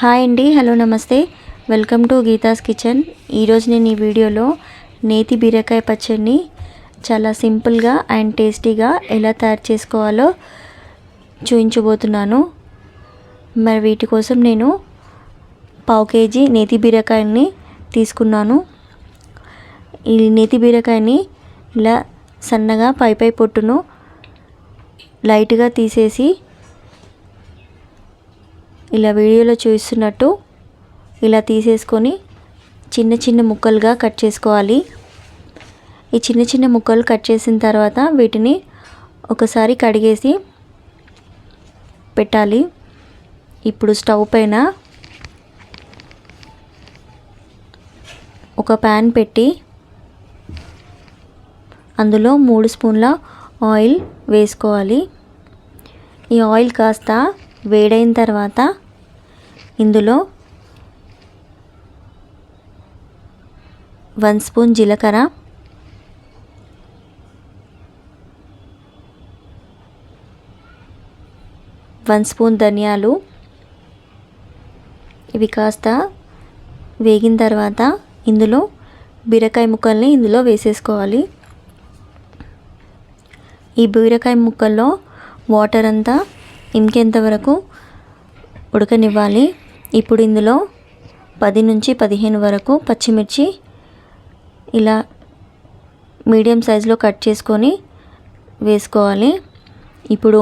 Hi అండి, hello నమస్తే, welcome to Geetha's kitchen. ఈరోజు నేను ఈ వీడియోలో నేతి బీరకాయ పచ్చడిని చాలా సింపుల్గా అండ్ టేస్టీగా ఎలా తయారు చేసుకోవాలో చూపించబోతున్నాను. మరి వీటి కోసం నేను 1/2 కేజీ నేతి బీరకాయని తీసుకున్నాను. ఈ నేతి బీరకాయని ఇలా సన్నగా పై పొట్టును లైట్గా తీసేసి ఇలా వీడియోలో చూస్తున్నట్టు ఇలా తీసేసుకొని చిన్న చిన్న ముక్కలుగా కట్ చేసుకోవాలి. ఈ చిన్న చిన్న ముక్కలు కట్ చేసిన తర్వాత వీటిని ఒకసారి కడిగేసి పెట్టాలి. ఇప్పుడు స్టవ్ పైన ఒక ప్యాన్ పెట్టి అందులో 3 స్పూన్ల ఆయిల్ వేసుకోవాలి. ఈ ఆయిల్ కాస్త వేడైన తర్వాత ఇందులో 1 స్పూన్ జీలకర్ర, 1 స్పూన్ ధనియాలు ఇవి కాస్త వేగిన తర్వాత ఇందులో బీరకాయ ముక్కల్ని ఇందులో వేసేసుకోవాలి. ఈ బీరకాయ ముక్కల్లో వాటర్ అంతా ఇంకేంత వరకు ఉడకనివ్వాలి. ఇప్పుడు ఇందులో 10 నుంచి 15 వరకు పచ్చిమిర్చి ఇలా మీడియం సైజులో కట్ చేసుకొని వేసుకోవాలి. ఇప్పుడు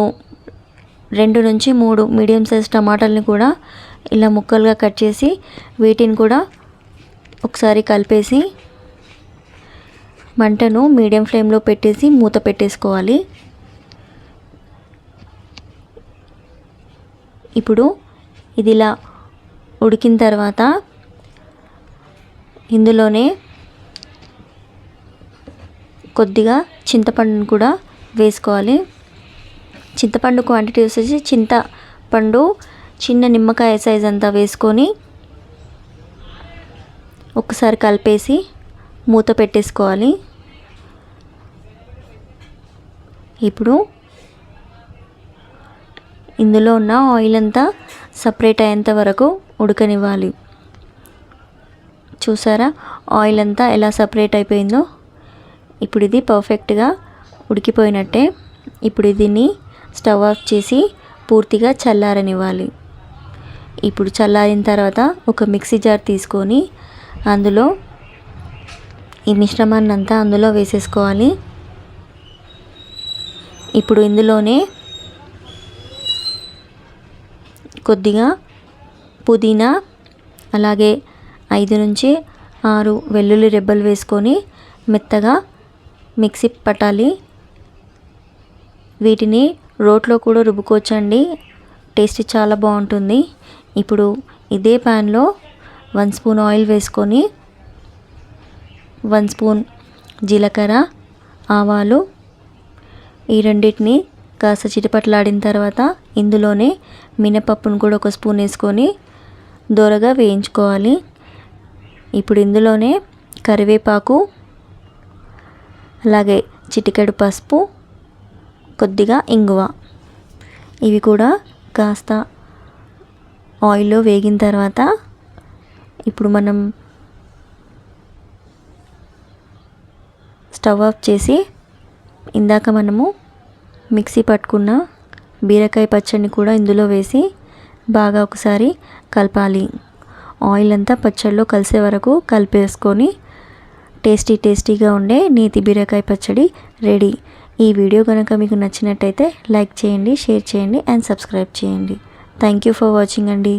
2 నుంచి 3 మీడియం సైజ్ టమాటాలని కూడా ఇలా ముక్కలుగా కట్ చేసి వీటిని కూడా ఒకసారి కలిపేసి మంటను మీడియం ఫ్లేమ్లో పెట్టేసి మూత పెట్టేసుకోవాలి. ఇప్పుడు ఇది ఇలా ఉడికిన తర్వాత ఇందులోనే కొద్దిగా చింతపండును కూడా వేసుకోవాలి. చింతపండు క్వాంటిటీ వచ్చేసి చింతపండు చిన్న నిమ్మకాయ సైజ్ అంతా వేసుకొని ఒకసారి కలిపేసి మూత పెట్టేసుకోవాలి. ఇప్పుడు ఇందులో ఉన్న ఆయిల్ అంతా సపరేట్ అయ్యేంత వరకు ఉడకనివ్వాలి. చూసారా ఆయిల్ అంతా ఎలా సపరేట్ అయిపోయిందో. ఇప్పుడు ఇది పర్ఫెక్ట్గా ఉడికిపోయినట్టే. ఇప్పుడు దీన్ని స్టవ్ ఆఫ్ చేసి పూర్తిగా చల్లారనివ్వాలి. ఇప్పుడు చల్లారిన తర్వాత ఒక మిక్సీ జార్ తీసుకొని అందులో ఈ మిశ్రమాన్ని అంతా అందులో వేసేసుకోవాలి. ఇప్పుడు ఇందులోనే కొద్దిగా పుదీనా, అలాగే 5 నుంచి 6 వెల్లుల్లి రెబ్బలు వేసుకొని మెత్తగా మిక్సీ పట్టాలి. వీటిని రోట్లో కూడా రుబ్బుకోవచ్చండి, టేస్ట్ చాలా బాగుంటుంది. ఇప్పుడు ఇదే ప్యాన్లో 1 స్పూన్ ఆయిల్ వేసుకొని 1 స్పూన్ జీలకర్ర, ఆవాలు ఈ రెండింటిని కాస్త చిటపట్లాడిన తర్వాత ఇందులోనే మినపప్పును కూడా 1 స్పూన్ వేసుకొని దోరగా వేయించుకోవాలి. ఇప్పుడు ఇందులోనే కరివేపాకు, అలాగే చిటికెడు పసుపు, కొద్దిగా ఇంగువ ఇవి కూడా కాస్త ఆయిల్లో వేగిన తర్వాత ఇప్పుడు మనం స్టవ్ ఆఫ్ చేసి ఇందాక మనము మిక్సీ పట్టుకున్న బీరకాయ పచ్చడిని కూడా ఇందులో వేసి బాగా ఒకసారి కలపాలి. ఆయిల్ అంతా పచ్చడిలో కలిసే వరకు కలిపేసుకొని టేస్టీగా ఉండే నేతి బీరకాయ పచ్చడి రెడీ. ఈ వీడియో కనుక మీకు నచ్చినట్టయితే లైక్ చేయండి, షేర్ చేయండి అండ్ సబ్స్క్రైబ్ చేయండి. థ్యాంక్ యూ ఫర్ వాచింగ్ అండి.